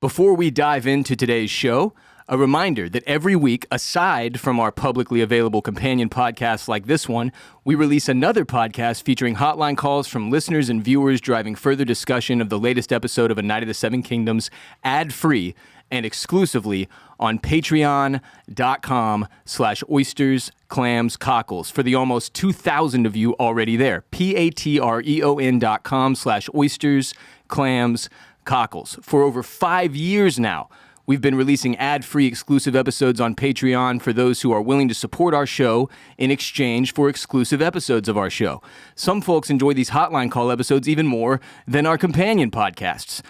Before we dive into today's show, a reminder that every week, aside from our publicly available companion podcasts like this one, we release another podcast featuring hotline calls from listeners and viewers driving further discussion of the latest episode of A Night of the Seven Kingdoms, ad-free and exclusively on patreon.com/oysters, clams, cockles for the almost 2,000 of you already there. patreon.com/oysters, clams, cockles. For over 5 years now, we've been releasing ad-free exclusive episodes on Patreon for those who are willing to support our show in exchange for exclusive episodes of our show. Some folks enjoy these hotline call episodes even more than our companion podcasts.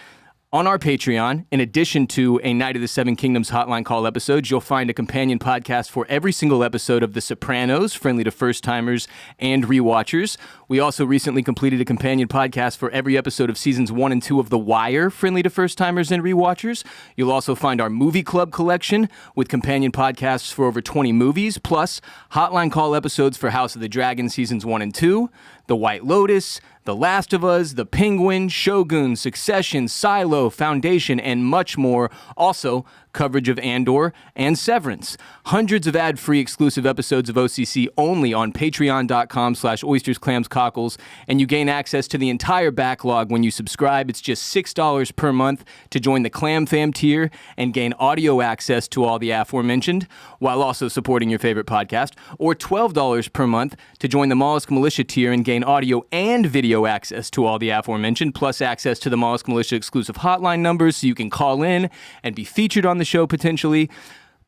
On our Patreon, in addition to A Night of the Seven Kingdoms hotline call episodes, you'll find a companion podcast for every single episode of The Sopranos, friendly to first-timers and rewatchers. We also recently completed a companion podcast for every episode of seasons 1 and 2 of The Wire, friendly to first-timers and rewatchers. You'll also find our movie club collection with companion podcasts for over 20 movies, plus hotline call episodes for House of the Dragon seasons 1 and 2, The White Lotus, The Last of Us, The Penguin, Shogun, Succession, Silo, Foundation, and much more. Also, coverage of Andor and Severance. Hundreds of ad-free exclusive episodes of OCC only on patreon.com/oysters, clams, cockles, and you gain access to the entire backlog when you subscribe. It's just $6 per month to join the Clam Fam tier and gain audio access to all the aforementioned, while also supporting your favorite podcast, or $12 per month to join the Mollusk Militia tier and gain audio and video access to all the aforementioned, plus access to the Mollusk Militia exclusive hotline numbers so you can call in and be featured on the show potentially,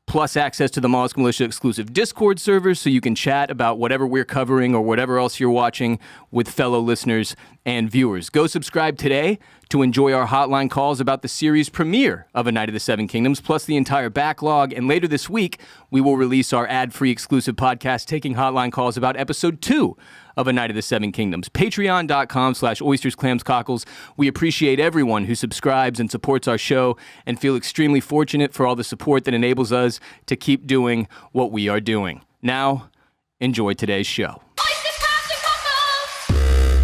plus access to the Mollusk Militia exclusive Discord server so you can chat about whatever we're covering or whatever else you're watching with fellow listeners and viewers. Go subscribe today to enjoy our hotline calls about the series premiere of A Night of the Seven Kingdoms, plus the entire backlog. And later this week, we will release our ad-free exclusive podcast taking hotline calls about episode 2 of A Night of the Seven Kingdoms. Patreon.com/oysters, clams, cockles. We appreciate everyone who subscribes and supports our show and feel extremely fortunate for all the support that enables us to keep doing what we are doing. Now, enjoy today's show.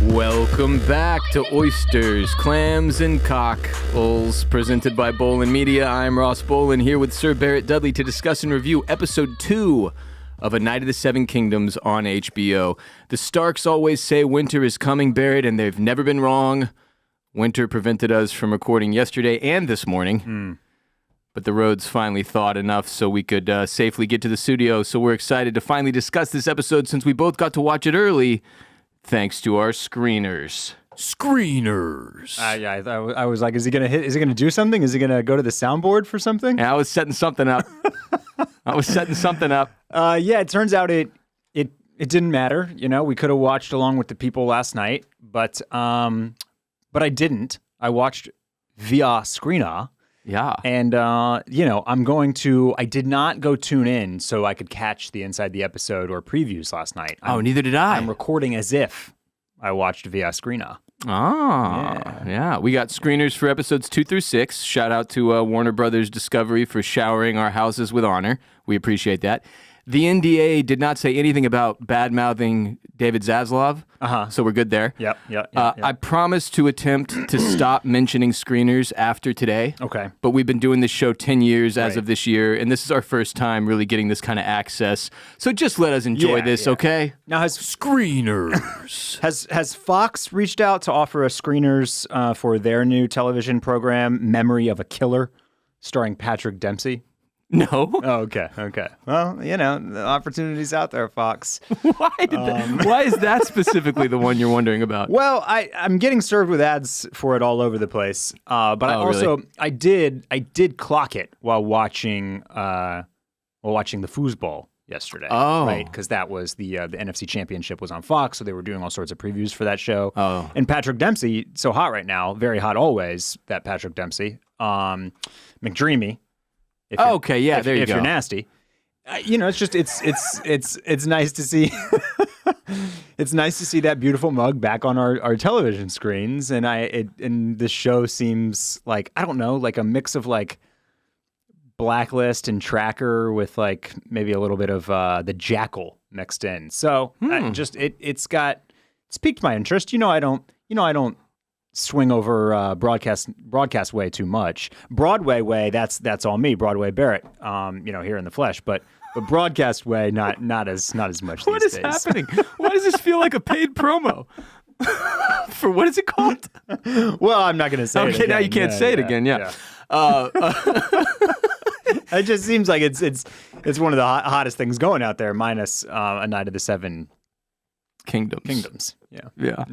Welcome back to Oysters, Clams, and Cockles, presented by Bolin Media. I'm Ross Bolin, here with Sir Barrett Dudley to discuss and review episode 2 of A Night of the Seven Kingdoms on HBO. The Starks always say winter is coming, Barrett, and they've never been wrong. Winter prevented us from recording yesterday and this morning, but the roads finally thawed enough so we could safely get to the studio, so we're excited to finally discuss this episode since we both got to watch it early, thanks to our screeners. Yeah, I was like, is he gonna hit? Is he gonna do something? Is he gonna go to the soundboard for something? Yeah, I was setting something up. Yeah, it turns out it didn't matter. You know, we could have watched along with the people last night, but I didn't. I watched via screener. Yeah. And I did not go tune in so I could catch the inside the episode or previews last night. Neither did I. I'm recording as if I watched via screener. Yeah. We got screeners for episodes 2 through 6. Shout out to Warner Brothers Discovery for showering our houses with honor. We appreciate that. The NDA did not say anything about bad-mouthing David Zaslav, so we're good there. Yep. I promise to attempt to stop mentioning screeners after today. Okay. But we've been doing this show 10 years as of this year, and this is our first time really getting this kind of access. So just let us enjoy this, okay? Now, has screeners. has Fox reached out to offer us screeners for their new television program, Memory of a Killer, starring Patrick Dempsey? No. Oh, okay. Well, the opportunity's out there, Fox. Why is that specifically the one you're wondering about? Well, I'm getting served with ads for it all over the place. But really? I did clock it while watching the foosball yesterday. Oh. Right, because that was the NFC Championship was on Fox, so they were doing all sorts of previews for that show. Oh. And Patrick Dempsey, so hot right now, very hot always, that Patrick Dempsey. McDreamy. There you go. If you're nasty, it's nice to see. It's nice to see that beautiful mug back on our television screens, and the show seems like, I don't know, like a mix of like Blacklist and Tracker with like maybe a little bit of the Jackal mixed in. So it's piqued my interest. I don't swing over broadcast way too much. Broadway way, that's all me, Broadway Barrett. Here in the flesh, but broadcast way, not as much. What these is days. happening? Why does this feel like a paid promo? For what is it called? Well, I'm not going to say it Okay, again. now you can't say it again. Yeah. It just seems like it's one of the hottest things going out there, minus A Night of the Seven Kingdoms. Yeah.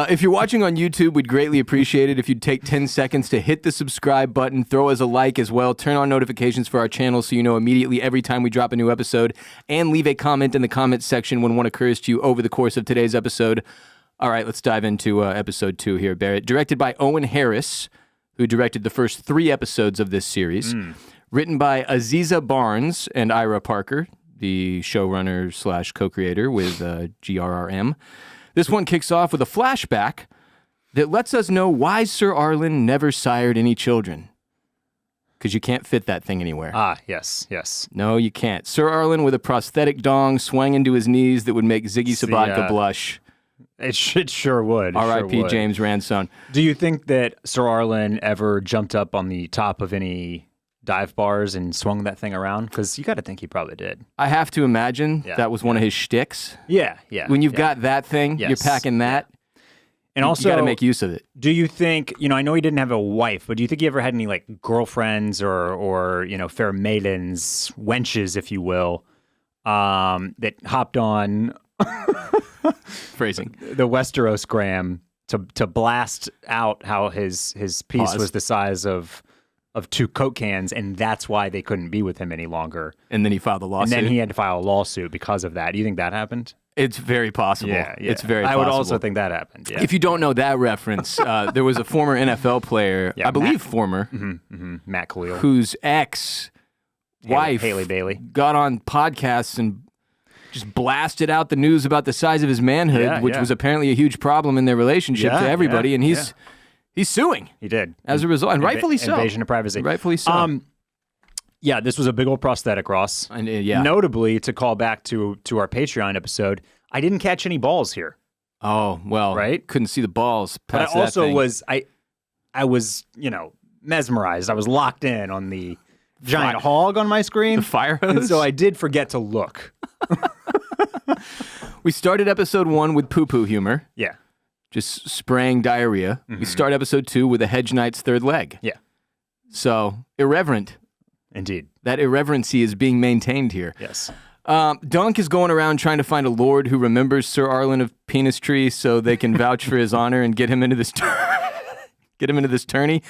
If you're watching on YouTube, we'd greatly appreciate it if you'd take 10 seconds to hit the subscribe button, throw us a like as well, turn on notifications for our channel so you know immediately every time we drop a new episode, and leave a comment in the comments section when one occurs to you over the course of today's episode. All right, let's dive into episode 2 here, Barrett. Directed by Owen Harris, who directed the first 3 episodes of this series. Written by Aziza Barnes and Ira Parker, the showrunner / co-creator with GRRM. This one kicks off with a flashback that lets us know why Sir Arlen never sired any children. Because you can't fit that thing anywhere. Ah, yes. No, you can't. Sir Arlen with a prosthetic dong swung into his knees that would make Ziggy Sabatka blush. It sure would. R.I.P. James Ransone. Do you think that Sir Arlen ever jumped up on the top of any dive bars and swung that thing around? Because you got to think he probably did. I have to imagine that was one of his shticks. Yeah. When you've got that thing, you're packing that. And also, you got to make use of it. Do you think, I know he didn't have a wife, but do you think he ever had any like girlfriends or fair maidens, wenches, if you will, that hopped on Phrasing. the Westeros-gram to blast out how his piece was the size of 2 Coke cans, and that's why they couldn't be with him any longer. And then he filed a lawsuit. And then he had to file a lawsuit because of that. Do you think that happened? It's very possible. Yeah. It's very possible. I would also think that happened. Yeah. If you don't know that reference, there was a former NFL player, I believe former, Matt Khalil, whose ex-wife Haley Bailey got on podcasts and just blasted out the news about the size of his manhood, which was apparently a huge problem in their relationship to everybody, and he's suing. He did. As a result, and rightfully so. Invasion of privacy. Rightfully so. Yeah, this was a big old prosthetic, Ross. And, Notably, to call back to our Patreon episode, I didn't catch any balls here. Oh, well, right? Couldn't see the balls past but I also that thing. was mesmerized. I was locked in on the giant hog on my screen. The fire hose? And so I did forget to look. We started episode 1 with poo-poo humor. Yeah. Just spraying diarrhea. We start episode 2 with a hedge knight's third leg. Yeah. So, irreverent. Indeed. That irreverency is being maintained here. Yes. Dunk is going around trying to find a lord who remembers Sir Arlen of Penis Tree so they can vouch for his honor and get him into this tourney.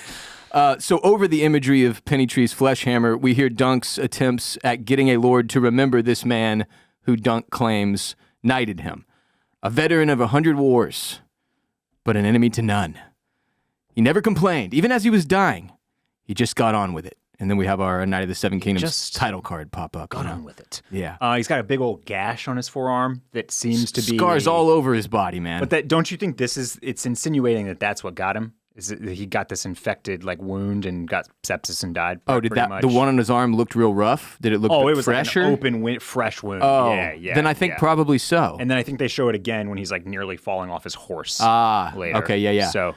So over the imagery of Pennytree's flesh hammer, we hear Dunk's attempts at getting a lord to remember this man who Dunk claims knighted him. A veteran of 100 wars, but an enemy to none. He never complained, even as he was dying. He just got on with it. And then we have our Knight of the Seven Kingdoms title card pop up. Got on with it. Yeah. He's got a big old gash on his forearm that seems to be... Scars all over his body, man. But don't you think it's insinuating that that's what got him? Is it that he got this infected wound and got sepsis and died? Did the one on his arm looked real rough? Did it look it was fresher? Like an open, fresh wound. Oh, yeah. Then I think probably so. And then I think they show it again when he's like nearly falling off his horse. Later. Okay, yeah. So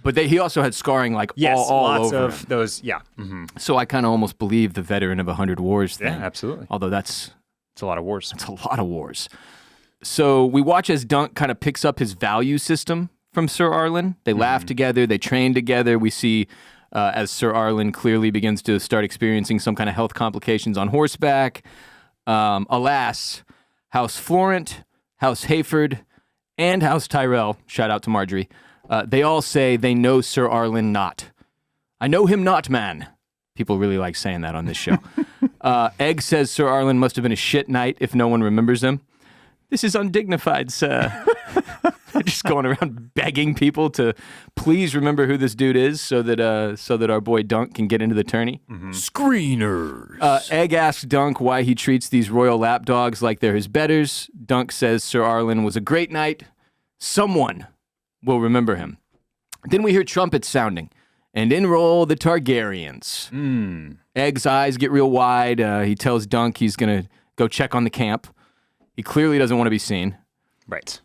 but he also had scarring like all lots over of him. those. Yeah. Mm-hmm. So I kind of almost believe the veteran of 100 wars thing. Yeah, absolutely. Although it's a lot of wars. It's a lot of wars. So we watch as Dunk kind of picks up his value system from Sir Arlen. They laugh together. They train together. We see as Sir Arlen clearly begins to start experiencing some kind of health complications on horseback. Alas, House Florent, House Hayford, and House Tyrell, shout out to Marjorie, they all say they know Sir Arlen not. I know him not, man. People really like saying that on this show. Egg says Sir Arlen must have been a shit knight if no one remembers him. This is undignified, sir. They're just going around begging people to please remember who this dude is so that our boy Dunk can get into the tourney. Screeners. Egg asks Dunk why he treats these royal lapdogs like they're his betters. Dunk says Sir Arlen was a great knight. Someone will remember him. Then we hear trumpets sounding, and in roll the Targaryens. Egg's eyes get real wide. He tells Dunk he's going to go check on the camp. He clearly doesn't want to be seen. Right.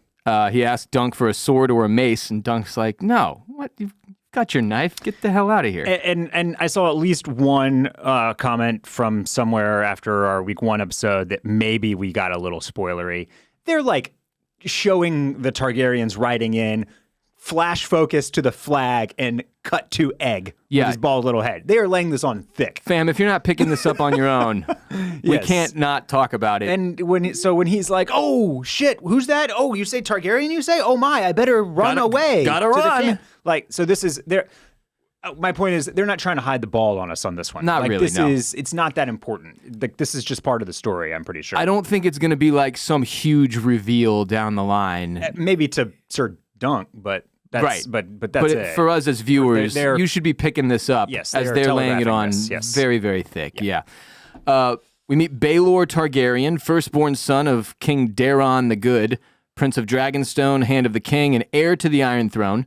He asked Dunk for a sword or a mace, and Dunk's like, no, what? You've got your knife. Get the hell out of here. And I saw at least one comment from somewhere after our week 1 episode that maybe we got a little spoilery. They're like showing the Targaryens riding in, flash focus to the flag, and cut to Egg with his bald little head. They are laying this on thick. Fam, if you're not picking this up on your own, we can't not talk about it. And when he's like, oh, shit, who's that? Oh, you say Targaryen, you say? Oh, my, I better run away. Gotta run. Like, so this is... my point is, they're not trying to hide the ball on us on this one. Not really, no. It's not that important. Like, this is just part of the story, I'm pretty sure. I don't think it's going to be like some huge reveal down the line. Maybe to Sir Dunk, but that's right. But that's it. For us as viewers, you should be picking this up as they're laying it on very, very thick. Yeah. We meet Baelor Targaryen, firstborn son of King Daeron the Good, Prince of Dragonstone, Hand of the King, and heir to the Iron Throne,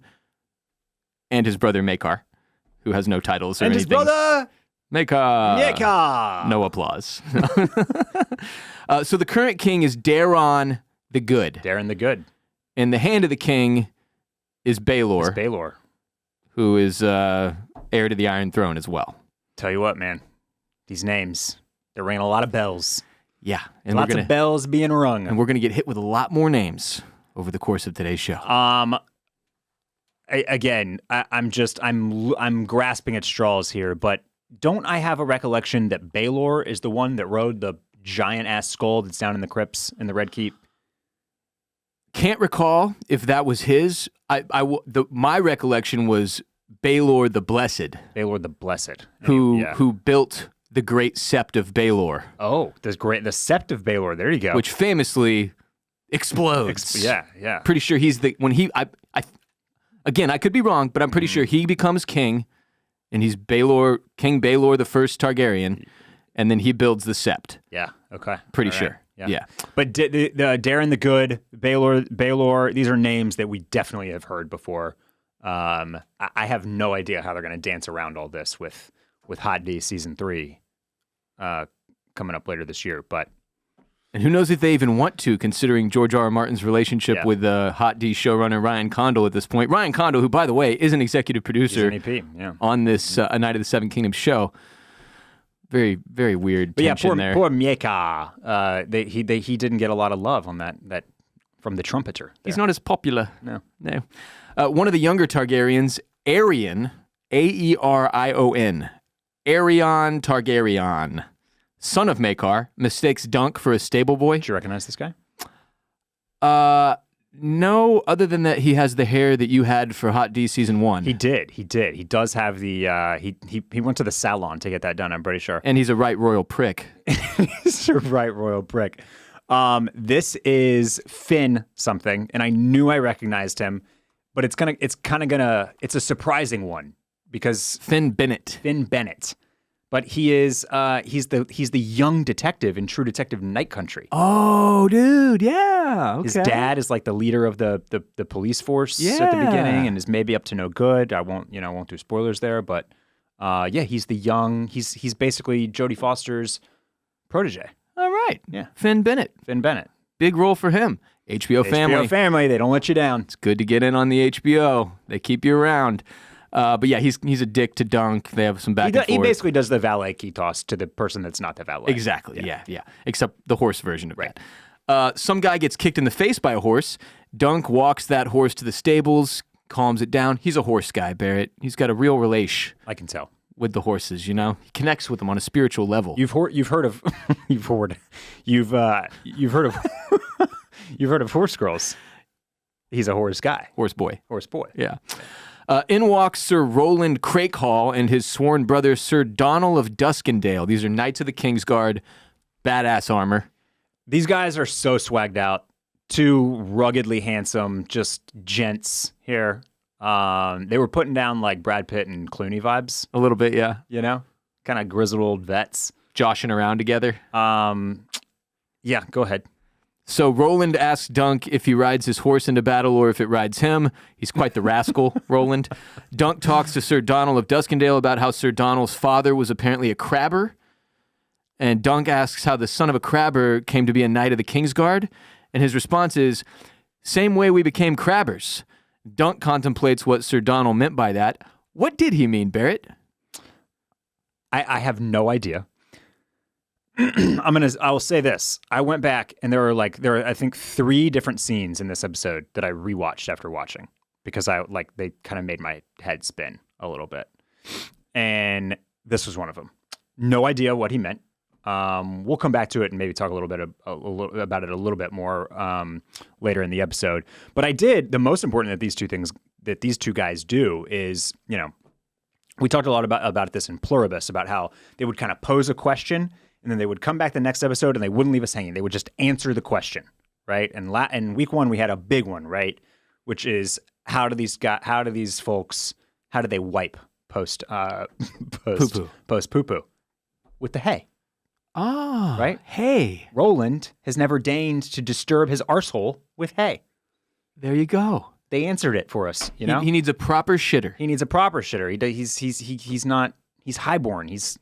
and his brother Maekar, who has no titles or anything. And his brother Maekar. No applause. So the current king is Daeron the Good. Daeron the Good. And the Hand of the King is Baelor. It's Baelor. Who is heir to the Iron Throne as well. Tell you what, man. These names, they're ringing a lot of bells. Yeah. And lots of bells being rung. And we're going to get hit with a lot more names over the course of today's show. I'm grasping at straws here, but don't I have a recollection that Baelor is the one that rode the giant-ass skull that's down in the crypts in the Red Keep? Can't recall if that was his. My recollection was Baelor the Blessed. Baelor the Blessed. Who built the Great Sept of Baelor. Oh, the Sept of Baelor. There you go. Which famously explodes. Yeah. Pretty sure again, I could be wrong, but I'm pretty sure he becomes king, and he's King Baelor the First Targaryen, and then he builds the Sept. Yeah, okay. Pretty sure. Yeah. But the Daeron the Good, Baelor, these are names that we definitely have heard before. I have no idea how they're going to dance around all this with Hot D Season 3 coming up later this year, but... And who knows if they even want to, considering George R. R. Martin's relationship with Hot D showrunner Ryan Condal at this point. Ryan Condal, who, by the way, is an executive producer on this A Night of the Seven Kingdoms show. Very, very weird tension there. Poor Maekar. He didn't get a lot of love on that from the trumpeter. There. He's not as popular. No. One of the younger Targaryens, Aerion, Aerion, Aerion Targaryen, son of Maekar, mistakes Dunk for a stable boy. Did you recognize this guy? No, other than that he has the hair that you had for Hot D Season 1. He did. He does have the, he went to the salon to get that done, I'm pretty sure. And he's a right royal prick. He's a right royal prick. This is Finn something, and I knew I recognized him, but it's a surprising one because Finn Bennett. But he is he's the young detective in True Detective Night Country. Oh, dude, yeah. Okay. His dad is like the leader of the police force at the beginning, and is maybe up to no good. I won't do spoilers there, but he's the young. He's basically Jodie Foster's protege. All right, yeah, Finn Bennett, big role for him. HBO family, they don't let you down. It's good to get in on the HBO. They keep you around. But yeah, he's a dick to Dunk. They have some back and forth. He basically does the valet key toss to the person that's not the valet. Exactly, yeah. Except the horse version of that. Some guy gets kicked in the face by a horse. Dunk walks that horse to the stables, calms it down. He's a horse guy, Barrett. He's got a real relation. I can tell. With the horses, He connects with them on a spiritual level. You've heard of Horse Girls. He's a horse guy. Horse boy. Yeah. In walks Sir Roland Crakehall and his sworn brother Sir Donald of Duskendale. These are Knights of the Kingsguard, badass armor. These guys are so swagged out. Two ruggedly handsome, just gents here. They were putting down like Brad Pitt and Clooney vibes. A little bit, yeah. Kind of grizzled old vets. Joshing around together. Yeah, go ahead. So Roland asks Dunk if he rides his horse into battle or if it rides him. He's quite the rascal, Roland. Dunk talks to Sir Donald of Duskendale about how Sir Donald's father was apparently a crabber. And Dunk asks how the son of a crabber came to be a knight of the Kingsguard. And his response is, Same way we became crabbers. Dunk contemplates what Sir Donald meant by that. What did he mean, Barrett? I have no idea. I will say this. I went back and there are I think 3 different scenes in this episode that I rewatched after watching because they kind of made my head spin a little bit. And this was one of them. No idea what he meant. We'll come back to it and maybe talk a little bit about it a little bit more later in the episode. But the most important that these two guys do is, we talked a lot about this in Pluribus, about how they would kind of pose a question and then they would come back the next episode and they wouldn't leave us hanging. They would just answer the question, right? And in week 1, we had a big one, right? Which is how do these folks wipe post poo-poo with the hay? Ah, right? Hay. Roland has never deigned to disturb his arsehole with hay. There you go. They answered it for us, He needs a proper shitter. He needs a proper shitter. He's highborn. He's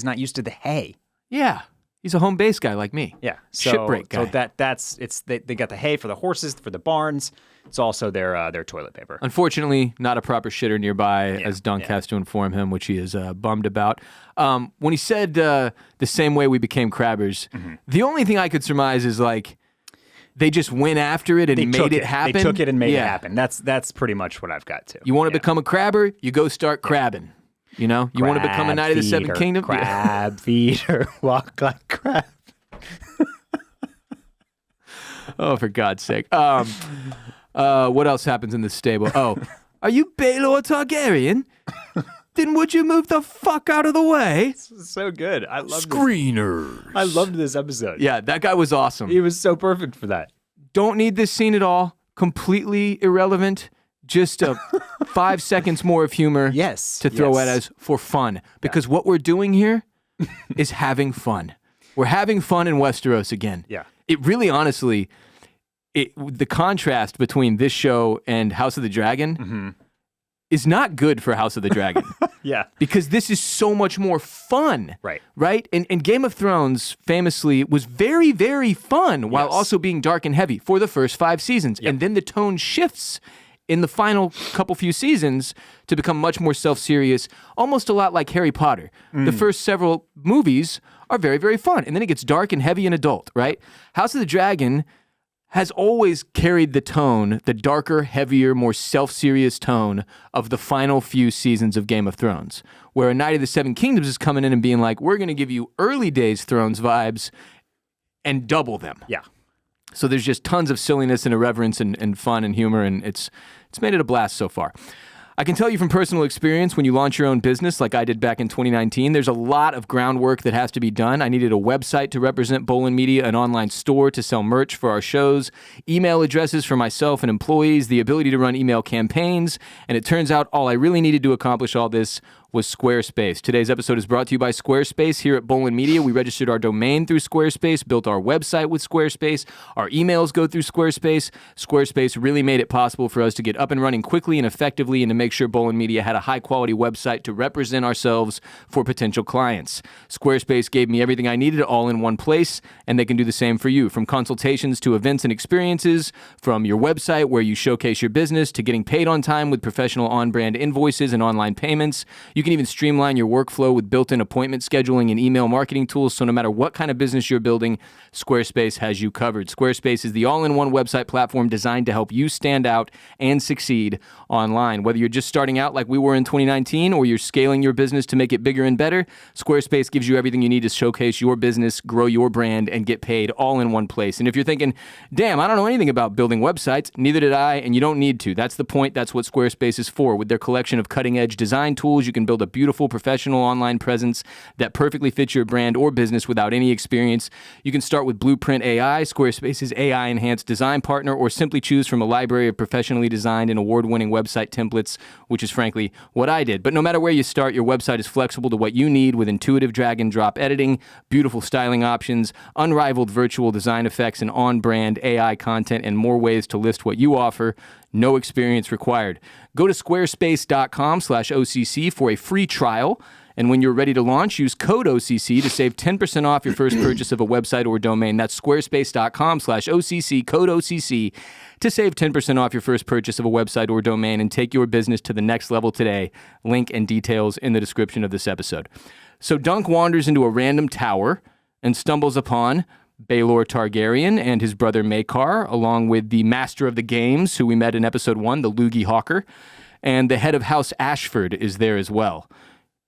not used to the hay. Yeah. He's a home base guy like me. Yeah. Shipbreak guy. So they got the hay for the horses, for the barns. It's also their toilet paper. Unfortunately, not a proper shitter nearby, as Dunk has to inform him, which he is bummed about. When he said the same way we became crabbers, the only thing I could surmise is they just went after it and made it happen. They took it and made it happen. That's pretty much what I've got too. You want to become a crabber? You go start crabbing. You want to become a Knight of the Seven Kingdoms? Crab feeder, walk like crab. Oh, for God's sake. What else happens in the stable? Oh, are you Baelor Targaryen? Then would you move the fuck out of the way? It's so good. I loved Screeners. I loved this episode. Yeah, that guy was awesome. He was so perfect for that. Don't need this scene at all. Completely irrelevant. Just 5 seconds more of humor to throw at us for fun. Because what we're doing here is having fun. We're having fun in Westeros again. Yeah. It really, honestly, the contrast between this show and House of the Dragon is not good for House of the Dragon. Yeah. Because this is so much more fun. Right. Right? And Game of Thrones famously was very, very fun while also being dark and heavy for the first 5 seasons. Yep. And then the tone shifts in the final few seasons to become much more self-serious, almost a lot like Harry Potter. The first several movies are very, very fun. And then it gets dark and heavy and adult, right? House of the Dragon has always carried the tone, the darker, heavier, more self-serious tone of the final few seasons of Game of Thrones, where A Knight of the Seven Kingdoms is coming in and being like, we're going to give you early days Thrones vibes and double them. Yeah. So there's just tons of silliness and irreverence and fun and humor, and it's made it a blast so far. I can tell you from personal experience, when you launch your own business like I did back in 2019, there's a lot of groundwork that has to be done. I needed a website to represent Bolin Media, an online store to sell merch for our shows, email addresses for myself and employees, the ability to run email campaigns, and it turns out all I really needed to accomplish all this was Squarespace. Today's episode is brought to you by Squarespace. Here at Bolin Media, we registered our domain through Squarespace, built our website with Squarespace. Our emails go through Squarespace. Squarespace really made it possible for us to get up and running quickly and effectively and to make sure Bolin Media had a high-quality website to represent ourselves for potential clients. Squarespace gave me everything I needed all in one place, and they can do the same for you. From consultations to events and experiences, from your website where you showcase your business to getting paid on time with professional on-brand invoices and online payments. You can even streamline your workflow with built-in appointment scheduling and email marketing tools, so no matter what kind of business you're building, Squarespace has you covered. Squarespace is the all-in-one website platform designed to help you stand out and succeed online. Whether you're just starting out like we were in 2019 or you're scaling your business to make it bigger and better, Squarespace gives you everything you need to showcase your business, grow your brand, and get paid all in one place. And if you're thinking, damn, I don't know anything about building websites, neither did I, and you don't need to. That's the point. That's what Squarespace is for. With their collection of cutting-edge design tools, you can build a beautiful professional online presence that perfectly fits your brand or business without any experience. You can start with Blueprint AI, Squarespace's AI-enhanced design partner, or simply choose from a library of professionally designed and award-winning website templates, which is frankly what I did. But no matter where you start, your website is flexible to what you need with intuitive drag-and-drop editing, beautiful styling options, unrivaled virtual design effects, and on-brand AI content, and more ways to list what you offer. No experience required. Go to squarespace.com/OCC for a free trial And when you're ready to launch, use code OCC to save 10% off your first purchase of a website or domain. That's squarespace.com/OCC, code OCC, to save 10% off your first purchase of a website or domain and take your business to the next level today. Link and details in the description of this episode. So Dunk wanders into a random tower and stumbles upon Baelor Targaryen and his brother Maekar, along with the Master of the Games, who we met in episode 1, the Loogie Hawker, and the head of House Ashford is there as well.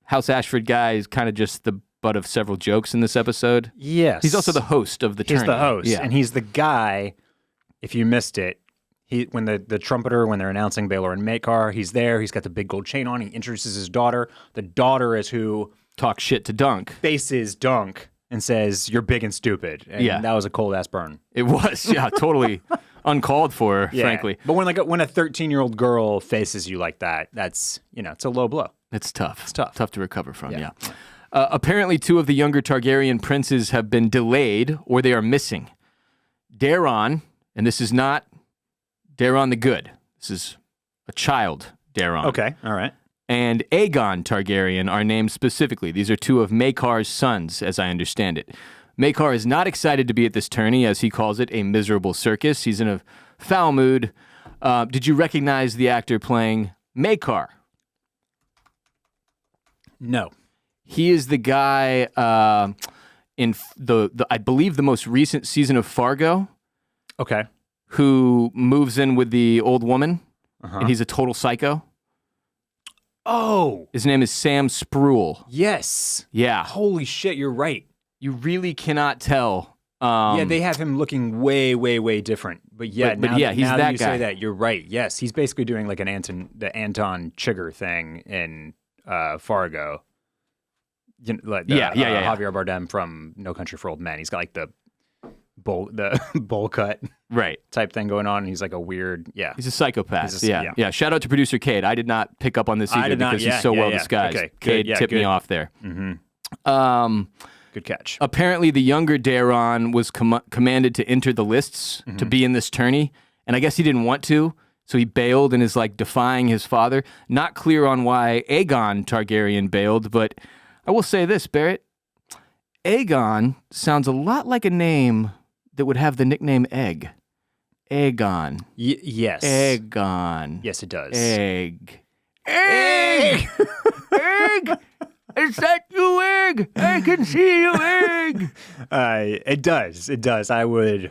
House Ashford guy is kind of just the butt of several jokes in this episode. Yes. He's also the host of the tourney. He's the host, yeah. and he's the guy, if you missed it, when the trumpeter, when they're announcing Baelor and Maekar, he's there, he's got the big gold chain on, he introduces his daughter. The daughter is who talks shit to Dunk. faces Dunk and says, "You're big and stupid." And that was a cold-ass burn. It was, yeah, totally uncalled for, frankly. But when a 13-year-old girl faces you like that, that's, it's a low blow. It's tough. It's tough. Tough to recover from, yeah. Apparently, 2 of the younger Targaryen princes have been delayed or they are missing. Daeron, and this is not Daeron the Good. This is a child Daeron. Okay, all right. And Aegon Targaryen are named specifically. These are 2 of Maekar's sons, as I understand it. Maekar is not excited to be at this tourney, as he calls it, a miserable circus. He's in a foul mood. Did you recognize the actor playing Maekar? No. He is the guy in the I believe the most recent season of Fargo. Okay. Who moves in with the old woman, and he's a total psycho. Oh. His name is Sam Spruill. Yes. Yeah. Holy shit, you're right. You really cannot tell. They have him looking way, way, way different. But he's now that that you guy. say that, you're right. Yes, he's basically doing like the Anton Chigurh thing in Fargo. Javier Bardem from No Country for Old Men. He's got like the bowl cut type thing going on, and he's like a weird He's a psychopath. Yeah. Shout out to producer Kade. I did not pick up on this either because he's so well disguised. Okay, Kade tipped me off there. Mm-hmm. Good catch. Apparently, the younger Daeron was commanded to enter the lists to be in this tourney, and I guess he didn't want to, so he bailed and is like defying his father. Not clear on why Aegon Targaryen bailed, but I will say this, Barrett. Aegon sounds a lot like a name that would have the nickname Egg. Aegon. Yes. Aegon. Yes, it does. Egg. Egg! Egg! Is that you, Egg? I can see you, Egg! It does. It does. I would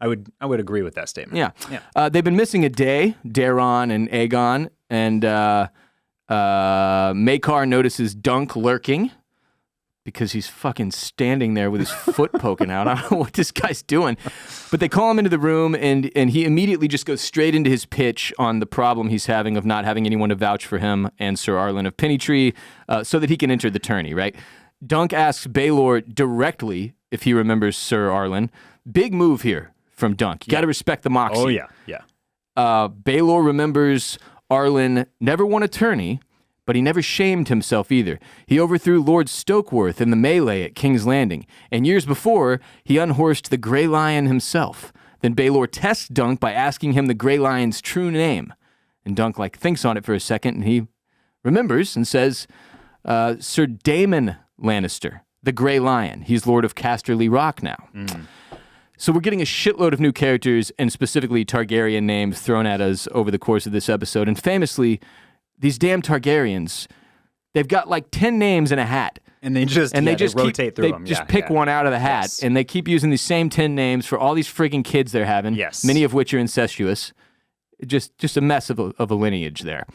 agree with that statement. Yeah. They've been missing a day, Daeron and Aegon, and Maekar notices Dunk lurking because he's fucking standing there with his foot poking out. I don't know what this guy's doing. But they call him into the room, and he immediately just goes straight into his pitch on the problem he's having of not having anyone to vouch for him and Sir Arlen of Pennytree so that he can enter the tourney, right? Dunk asks Baelor directly if he remembers Sir Arlen. Big move here from Dunk. You got to respect the moxie. Oh, yeah. Baelor remembers Arlen never won a tourney, but he never shamed himself either. He overthrew Lord Stokeworth in the melee at King's Landing, and years before, he unhorsed the Grey Lion himself. Then Baelor tests Dunk by asking him the Grey Lion's true name. And Dunk thinks on it for a second, and he remembers and says, Sir Daemon Lannister, the Grey Lion. He's Lord of Casterly Rock now. So we're getting a shitload of new characters and specifically Targaryen names thrown at us over the course of this episode. And famously, these damn Targaryens, they've got 10 names in a hat. And they just rotate through them. They just pick one out of the hat, and they keep using these same 10 names for all these friggin' kids they're having, many of which are incestuous. Just a mess of a lineage there.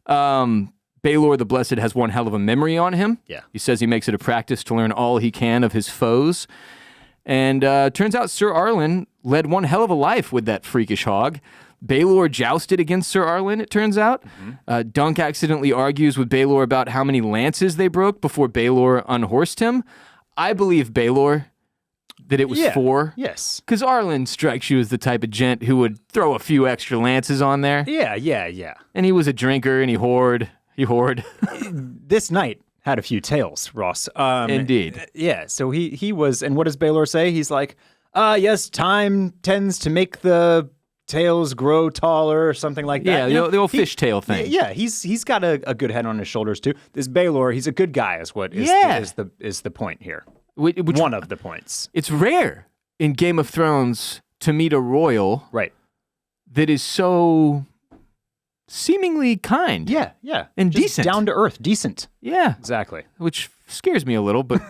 Baelor the Blessed has one hell of a memory on him. Yeah. He says he makes it a practice to learn all he can of his foes. And turns out Sir Arlen led one hell of a life with that freakish hog. Baelor jousted against Sir Arlen, it turns out. Dunk accidentally argues with Baelor about how many lances they broke before Baelor unhorsed him. I believe Baelor that it was 4. Yes. Because Arlen strikes you as the type of gent who would throw a few extra lances on there. Yeah. And he was a drinker, and he whored. This night had a few tales, Ross. Indeed. Yeah, so he was, and what does Baelor say? He's like, yes, time tends to make the tails grow taller or something like that. Yeah, the old fishtail thing. Yeah, he's got a good head on his shoulders too. This Baelor, he's a good guy, is what is, is the point here. Which, one of the points. It's rare in Game of Thrones to meet a royal that is so seemingly kind. Yeah. And just decent. Down to earth, decent. Yeah. Exactly. Which scares me a little, but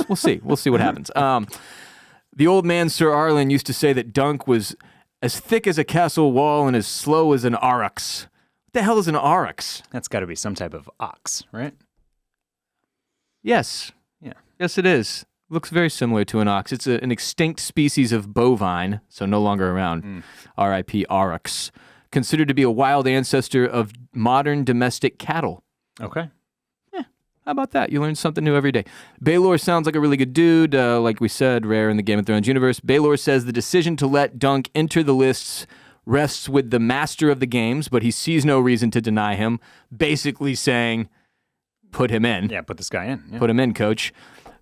we'll see. We'll see what happens. The old man, Sir Arlen, used to say that Dunk was as thick as a castle wall and as slow as an aurochs. What the hell is an aurochs? That's got to be some type of ox, right? Yes. Yeah. Yes, it is. Looks very similar to an ox. It's an extinct species of bovine, so no longer around. R.I.P. aurochs. Considered to be a wild ancestor of modern domestic cattle. Okay. How about that? You learn something new every day. Baelor sounds like a really good dude. Like we said, rare in the Game of Thrones universe. Baelor says the decision to let Dunk enter the lists rests with the master of the games, but he sees no reason to deny him, basically saying, put him in. Yeah, put this guy in. Yeah. Put him in, coach.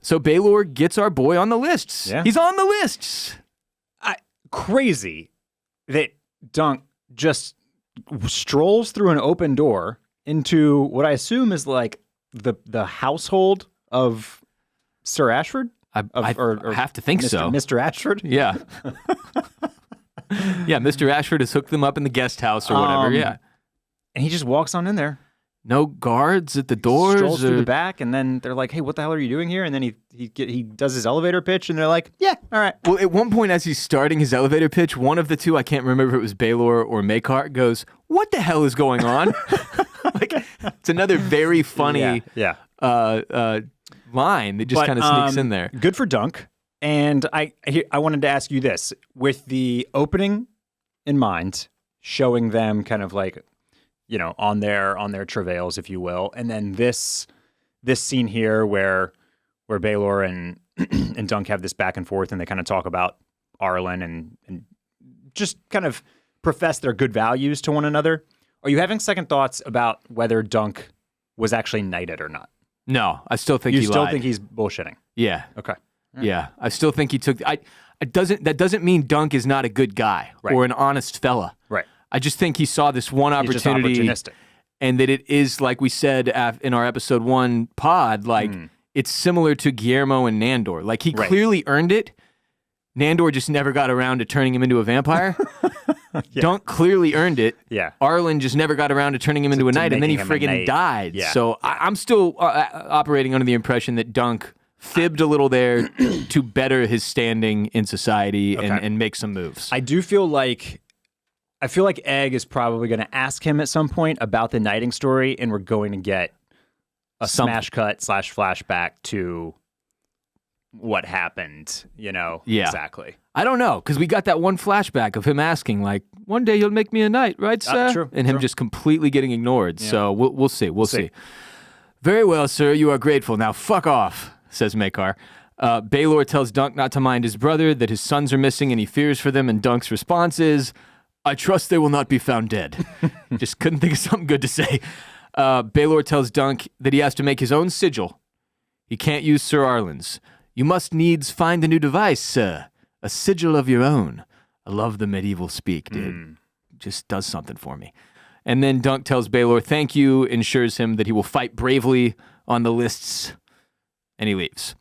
So Baelor gets our boy on the lists. Yeah. He's on the lists. Crazy that Dunk just strolls through an open door into what I assume is like the household of Sir Ashford? I have to think so. Mr. Ashford? Yeah. Yeah, Mr. Ashford has hooked them up in the guest house or whatever, yeah. And he just walks on in there. No guards at the doors? Strolls through the back, and then they're like, hey, what the hell are you doing here? And then he does his elevator pitch, and they're like, yeah, all right. Well, at one point as he's starting his elevator pitch, one of the two, I can't remember if it was Baelor or Makar, goes, what the hell is going on? Like, it's another very funny line that just kind of sneaks in there. Good for Dunk. And I wanted to ask you this. With the opening in mind, showing them kind of like, on their travails, if you will, and then this scene here where Baelor and Dunk have this back and forth, and they kind of talk about Arlen and just kind of profess their good values to one another. Are you having second thoughts about whether Dunk was actually knighted or not? No, I still think he lied. You still think he's bullshitting? Yeah. Okay. Yeah, I still think he took. That doesn't mean Dunk is not a good guy or an honest fella. Right. I just think he saw this one opportunity, and that it is, like we said in our episode 1 pod, like it's similar to Guillermo and Nandor. Like he clearly earned it. Nandor just never got around to turning him into a vampire. Dunk clearly earned it. Yeah. Arlen just never got around to turning him into a knight, and then he friggin' died. Yeah. So I'm still operating under the impression that Dunk fibbed a little there to better his standing in society and make some moves. I feel like Egg is probably going to ask him at some point about the knighting story, and we're going to get a smash cut / flashback to what happened, exactly. I don't know, because we got that one flashback of him asking, like, one day you'll make me a knight, right, sir? True, and him just completely getting ignored. Yeah. So we'll see. We'll see. Very well, sir. You are grateful. Now fuck off, says Makar. Baelor tells Dunk not to mind his brother, that his sons are missing and he fears for them, and Dunk's response is, I trust they will not be found dead. Just couldn't think of something good to say. Baelor tells Dunk that he has to make his own sigil. He can't use Sir Arlen's. You must needs find a new device, sir. A sigil of your own. I love the medieval speak, dude. Just does something for me. And then Dunk tells Baelor thank you, ensures him that he will fight bravely on the lists, and he leaves.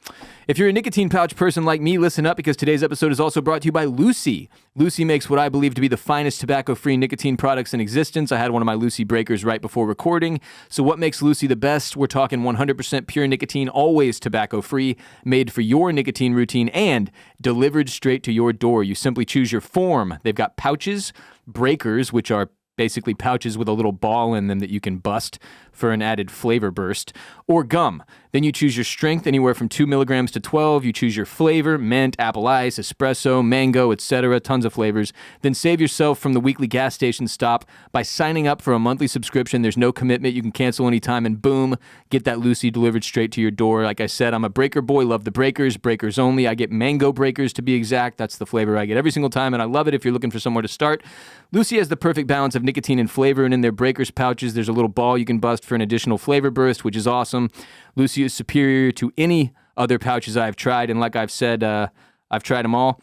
If you're a nicotine pouch person like me, listen up, because today's episode is also brought to you by Lucy. Lucy makes what I believe to be the finest tobacco-free nicotine products in existence. I had one of my Lucy breakers right before recording. So what makes Lucy the best? We're talking 100% pure nicotine, always tobacco-free, made for your nicotine routine, and delivered straight to your door. You simply choose your form. They've got pouches, breakers, which are basically pouches with a little ball in them that you can bust for an added flavor burst, or gum. Then you choose your strength, anywhere from 2 milligrams to 12. You choose your flavor, mint, apple ice, espresso, mango, etc., tons of flavors. Then save yourself from the weekly gas station stop by signing up for a monthly subscription. There's no commitment. You can cancel anytime, and boom, get that Lucy delivered straight to your door. Like I said, I'm a breaker boy, love the breakers, breakers only. I get mango breakers to be exact. That's the flavor I get every single time, and I love it if you're looking for somewhere to start. Lucy has the perfect balance of nicotine and flavor, and in their breakers pouches, there's a little ball you can bust for an additional flavor burst, which is awesome. Lucy is superior to any other pouches I've tried, and like I've said, I've tried them all.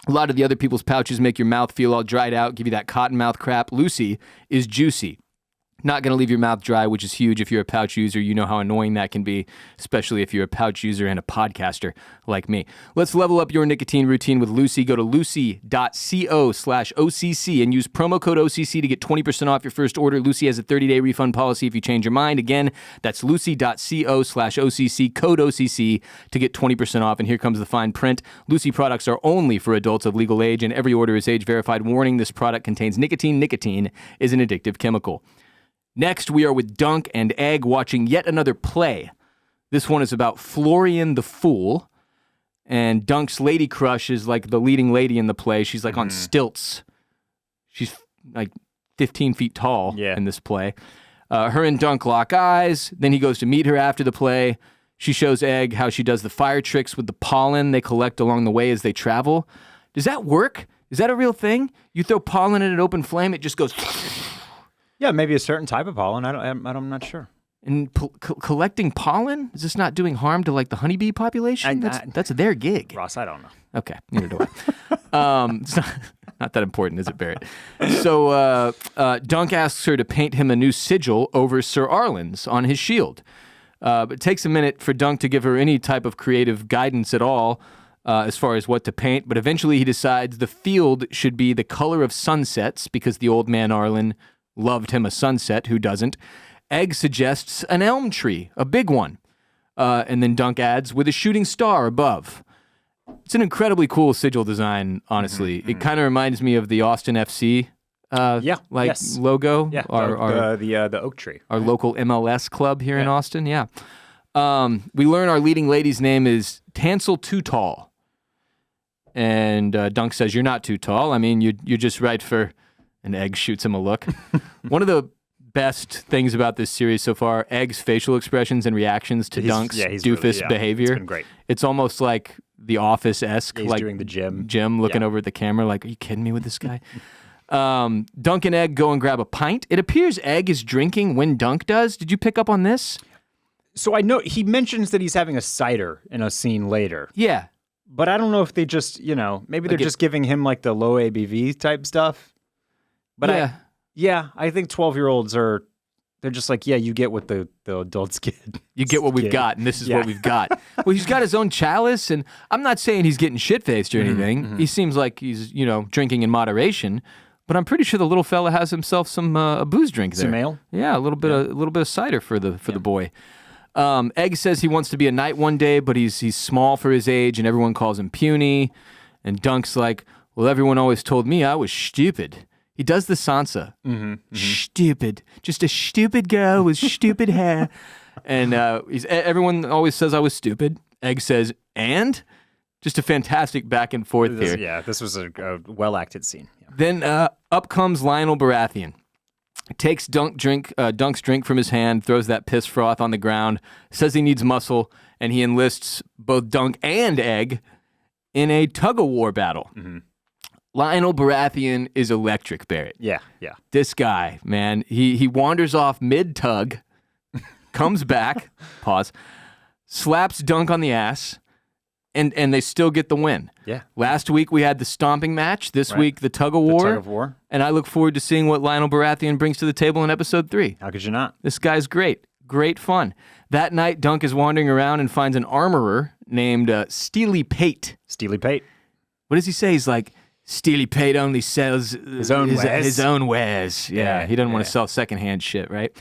A lot of the other people's pouches make your mouth feel all dried out, give you that cotton mouth crap. Lucy is juicy. Not going to leave your mouth dry, which is huge if you're a pouch user. You know how annoying that can be, especially if you're a pouch user and a podcaster like me. Let's level up your nicotine routine with Lucy. Go to lucy.co/OCC and use promo code OCC to get 20% off your first order. Lucy has a 30-day refund policy if you change your mind. Again, that's lucy.co/OCC, code OCC to get 20% off. And here comes the fine print. Lucy products are only for adults of legal age, and every order is age verified. Warning, this product contains nicotine. Nicotine is an addictive chemical. Next, we are with Dunk and Egg watching yet another play. This one is about Florian the Fool, and Dunk's lady crush is like the leading lady in the play. She's like on stilts. She's like 15 feet tall in this play. Her and Dunk lock eyes. Then he goes to meet her after the play. She shows Egg how she does the fire tricks with the pollen they collect along the way as they travel. Does that work? Is that a real thing? You throw pollen in an open flame, it just goes... Yeah, maybe a certain type of pollen. I'm not sure. And collecting pollen? Is this not doing harm to like the honeybee population? That's their gig. Ross, I don't know. Okay, neither do I. It's not that important, is it, Barrett? So Dunk asks her to paint him a new sigil over Sir Arlen's on his shield. But it takes a minute for Dunk to give her any type of creative guidance at all as far as what to paint. But eventually he decides the field should be the color of sunsets because the old man Arlen loved him a sunset, who doesn't. Egg suggests an elm tree, a big one. And then Dunk adds, with a shooting star above. It's an incredibly cool sigil design, honestly. It kind of reminds me of the Austin FC logo. Yeah, the oak tree. Our local MLS club here in Austin, we learn our leading lady's name is Tansel Too Tall. And Dunk says, you're not too tall. I mean, you're just right for... And Egg shoots him a look. One of the best things about this series so far, Egg's facial expressions and reactions to Dunk's doofus behavior. It's been great. It's almost like The Office-esque. He's like doing the gym. Jim looking over at the camera like, are you kidding me with this guy? Dunk and Egg go and grab a pint. It appears Egg is drinking when Dunk does. Did you pick up on this? So I know he mentions that he's having a cider in a scene later. Yeah. But I don't know if they just, maybe they're just giving him like the low ABV type stuff. But I think 12-year-olds they're just like, you get what the adults get. You get what we've got, and this is what we've got. Well, he's got his own chalice, and I'm not saying he's getting shit-faced or anything. He seems like he's, drinking in moderation, but I'm pretty sure the little fella has himself some a booze drink there. Some ale? Yeah, a little bit of cider for the boy. Egg says he wants to be a knight one day, but he's small for his age, and everyone calls him puny. And Dunk's like, well, everyone always told me I was stupid. He does the Sansa. Stupid. Just a stupid girl with stupid hair. And everyone always says I was stupid. Egg says, and? Just a fantastic back and forth here. Yeah, this was a well-acted scene. Yeah. Then up comes Lionel Baratheon. Takes Dunk's drink from his hand, throws that piss froth on the ground, says he needs muscle, and he enlists both Dunk and Egg in a tug-of-war battle. Lionel Baratheon is electric, Barrett. Yeah. This guy, man, he wanders off mid-tug, comes back, slaps Dunk on the ass, and they still get the win. Yeah. Last week we had the stomping match. This week the tug-of-war. The tug-of-war. And I look forward to seeing what Lionel Baratheon brings to the table in episode 3. How could you not? This guy's great. Great fun. That night, Dunk is wandering around and finds an armorer named Steely Pate. Steely Pate. What does he say? He's like, Steely Pate only sells his own wares. Yeah, he doesn't want to sell secondhand shit, right?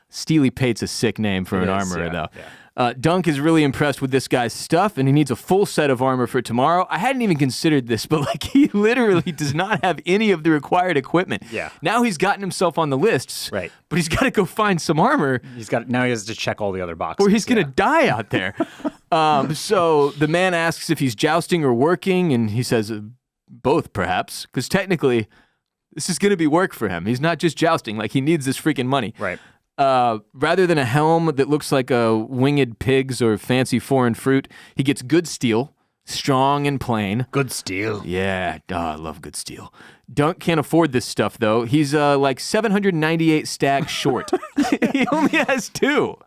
Steely Pate's a sick name for an armorer, though. Yeah. Dunk is really impressed with this guy's stuff, and he needs a full set of armor for tomorrow. I hadn't even considered this, but he literally does not have any of the required equipment. Yeah. Now he's gotten himself on the lists, right? But he's got to go find some armor. Now he has to check all the other boxes, or he's gonna die out there. So the man asks if he's jousting or working, and he says both, perhaps, because technically this is gonna be work for him. He's not just jousting; he needs this freaking money, right? Rather than a helm that looks like a winged pig's or fancy foreign fruit, he gets good steel, strong and plain. Good steel. Yeah, I love good steel. Dunk can't afford this stuff, though. He's 798 stacks short. He only has 2.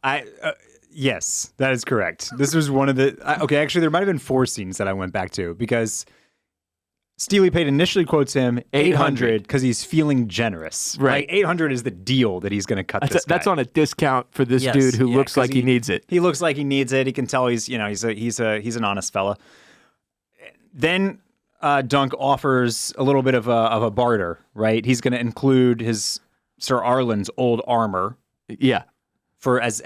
Yes, that is correct. This was one of the... actually, there might have been 4 scenes that I went back to, because Steely Pate initially quotes him 800 because he's feeling generous. Right. Like 800 is the deal that he's going to cut this guy. That's on a discount for this dude who looks like he needs it. He looks like he needs it. He can tell he's an honest fella. Then Dunk offers a little bit of a barter, right? He's going to include his Sir Arlen's old armor. Yeah. For as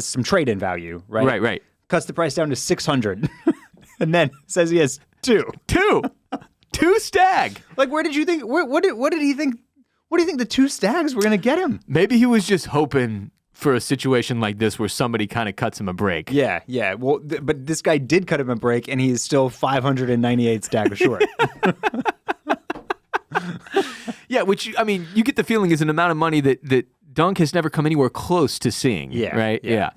some trade-in value, right? Right. Cuts the price down to 600, and then says he has two stag. Like, where did you think? What did he think? What do you think the two stags were going to get him? Maybe he was just hoping for a situation like this where somebody kind of cuts him a break. Yeah. Well, but this guy did cut him a break, and he's still 598 stags short. Yeah, which I mean, you get the feeling is an amount of money that Dunk has never come anywhere close to seeing. Yeah. Right. Yeah.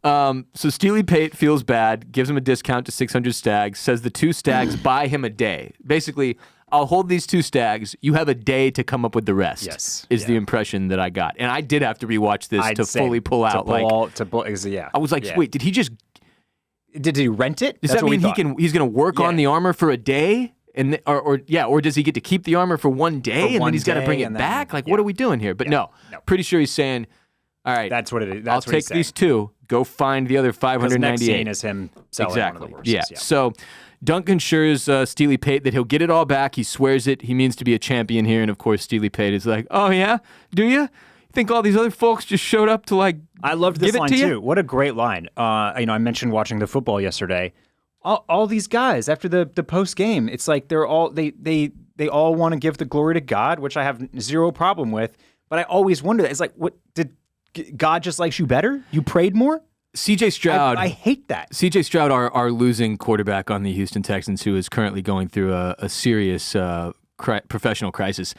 So Steely Pate feels bad, gives him a discount to 600 stags, says the two stags buy him a day. Basically, I'll hold these two stags. You have a day to come up with the rest. Yes. Is the impression that I got. And I did have to rewatch this to fully pull out. I was like, wait, did he rent it? Does that mean he's going to work on the armor for a day? And or does he get to keep the armor for one day and then he's got to bring it back? Like, what are we doing here? But no, pretty sure he's saying, all right, that's what it is. I'll take these two. Go find the other 598. Next scene is him selling one of the horses. Yeah. So Duncan assures Steely Pate that he'll get it all back. He swears it. He means to be a champion here. And of course, Steely Pate is like, oh yeah, do you? Think all these other folks just showed up to like? I loved this line too. You? What a great line. I mentioned watching the football yesterday. All these guys after the post game, it's like they all want to give the glory to God, which I have zero problem with. But I always wonder, it's like, what did God just likes you better? You prayed more? CJ Stroud. I hate that. CJ Stroud, our losing quarterback on the Houston Texans, who is currently going through a serious professional crisis.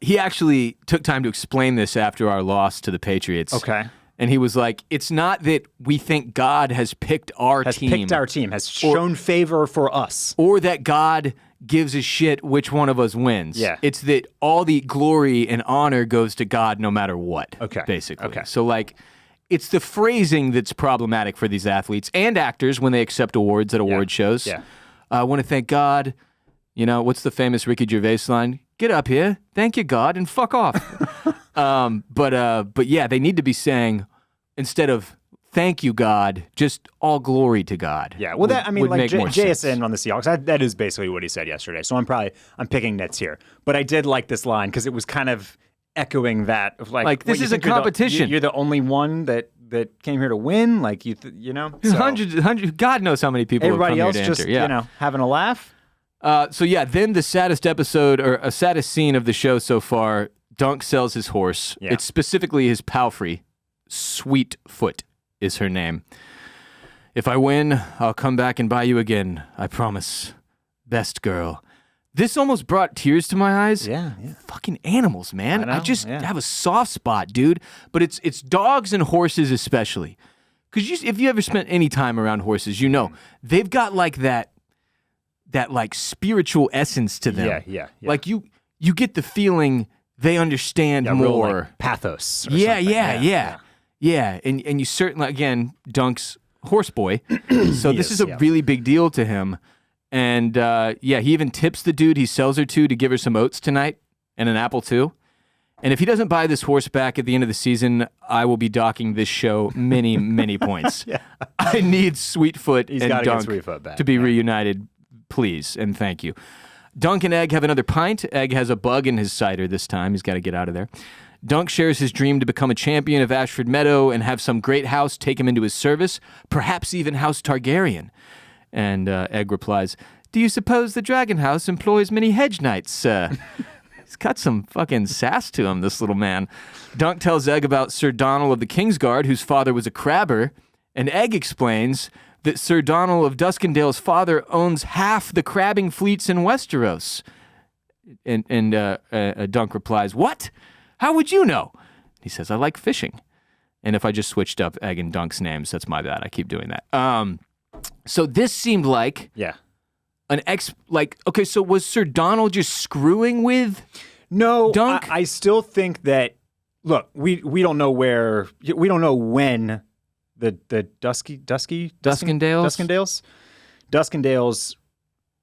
He actually took time to explain this after our loss to the Patriots. Okay. And he was like, it's not that we think God has picked our team. Has shown favor for us. Or that God gives a shit which one of us wins. Yeah. It's that all the glory and honor goes to God no matter what. Okay. Basically. Okay. So like, it's the phrasing that's problematic for these athletes and actors when they accept awards at award shows. Yeah. I want to thank God. You know, what's the famous Ricky Gervais line? Get up here, thank you God, and fuck off. But yeah, they need to be saying, instead of thank you God, just all glory to God. Yeah, well, JSN sense. on the Seahawks, that is basically what he said yesterday. So I'm picking nits here, but I did like this line because it was kind of echoing that of like this is a competition. You're the only one that came here to win. Like so hundreds. God knows how many people. Everybody have else come here to just enter. having a laugh. So yeah, then the saddest episode or a saddest scene of the show so far. Dunk sells his horse. Yeah. It's specifically his palfrey. Sweetfoot is her name. If I win, I'll come back and buy you again. I promise. Best girl. This almost brought tears to my eyes. Yeah. Fucking animals, man. I just yeah. have a soft spot, dude. But it's dogs and horses especially. Because if you ever spent any time around horses, you know they've got like that like spiritual essence to them. Yeah. Like you get the feeling they understand more. Real, like, pathos. Or Yeah. And you certainly, again, Dunk's horse boy. So this is a really big deal to him. And he even tips the dude he sells her to give her some oats tonight and an apple too. And if he doesn't buy this horse back at the end of the season, I will be docking this show many, many points. I need Sweetfoot and Dunk Sweetfoot back. to be reunited, please, and thank you. Dunk and Egg have another pint. Egg has a bug in his cider this time. He's got to get out of there. Dunk shares his dream to become a champion of Ashford Meadow and have some great house take him into his service, perhaps even House Targaryen. And Egg replies, do you suppose the Dragon House employs many hedge knights? He's got some fucking sass to him, this little man. Dunk tells Egg about Sir Donald of the Kingsguard, whose father was a crabber, and Egg explains that Sir Donald of Duskendale's father owns half the crabbing fleets in Westeros. And Dunk replies, what? How would you know? He says, I like fishing. And if I just switched up Egg and Dunk's names, that's my bad. I keep doing that. So this seemed like okay, so was Sir Donald just screwing with Dunk? I still think that, look, we don't know when the Duskendales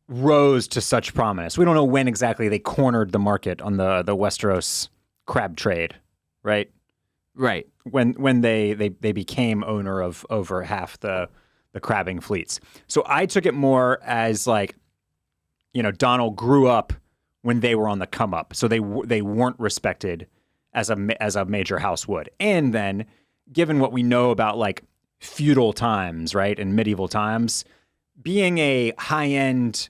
rose to such prominence. We don't know when exactly they cornered the market on the Westeros crab trade, right? Right. When they became owner of over half the crabbing fleets. So I took it more as like, Donald grew up when they were on the come up, so they weren't respected as a major house would. And then, given what we know about like feudal times, right, and medieval times, being a high-end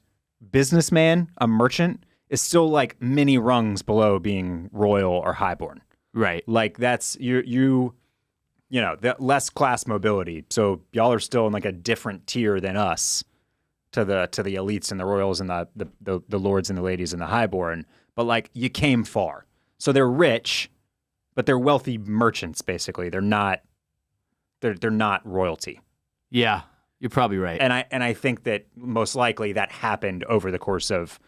businessman, a merchant, is still like many rungs below being royal or highborn. Right. Like that's the less class mobility. So y'all are still in like a different tier than us to the elites and the royals and the lords and the ladies and the highborn. But like you came far. So they're rich, but they're wealthy merchants basically. They're not royalty. Yeah. You're probably right. And I think that most likely that happened over the course of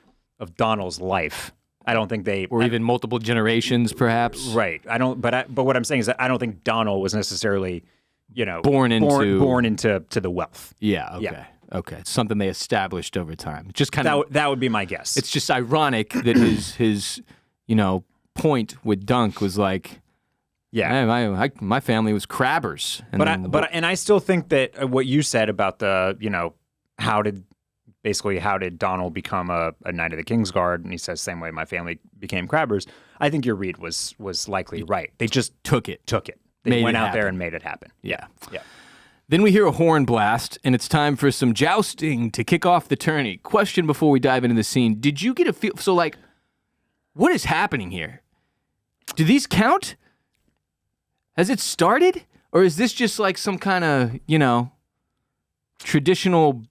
Donald's life. I don't think even multiple generations, perhaps. Right. But what I'm saying is that I don't think Donald was necessarily, born into the wealth. Yeah. Okay. Yeah. Okay. It's something they established over time. Just kind of that would be my guess. It's just ironic that his point with Dunk was like, yeah, my family was crabbers. And I still think that what you said about the how did Donald become a Knight of the Kingsguard? And he says, same way my family became crabbers. I think your read was likely right. They just took it. They went out there and made it happen. Yeah. Then we hear a horn blast, and it's time for some jousting to kick off the tourney. Question before we dive into the scene. Did you get a feel? So, like, what is happening here? Do these count? Has it started? Or is this just like some kind of, traditional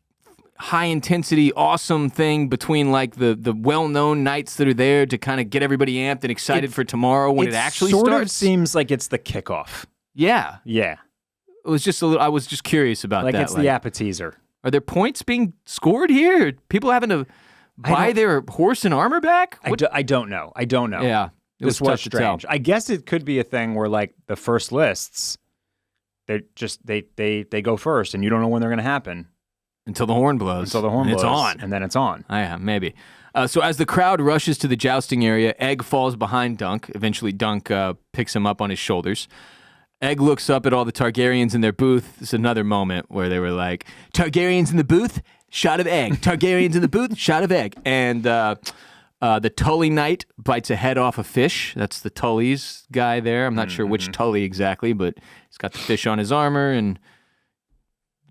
high-intensity, awesome thing between, like, the well-known knights that are there to kind of get everybody amped and excited for tomorrow when it actually starts? It sort of seems like it's the kickoff. Yeah. Yeah. It was just I was just curious about that. Like it's the appetizer. Are there points being scored here? Are people having to buy their horse and armor back? I don't know. Yeah. This was strange. I guess it could be a thing where like the first lists, they go first and you don't know when they're going to happen. Until the horn blows. It's on. And then it's on. Yeah, maybe. So as the crowd rushes to the jousting area, Egg falls behind Dunk. Eventually Dunk picks him up on his shoulders. Egg looks up at all the Targaryens in their booth. It's another moment where they were like, Targaryens in the booth, shot of Egg. Targaryens in the booth, shot of Egg. And the Tully Knight bites a head off a fish. That's the Tully's guy there. I'm not sure which Tully exactly, but he's got the fish on his armor and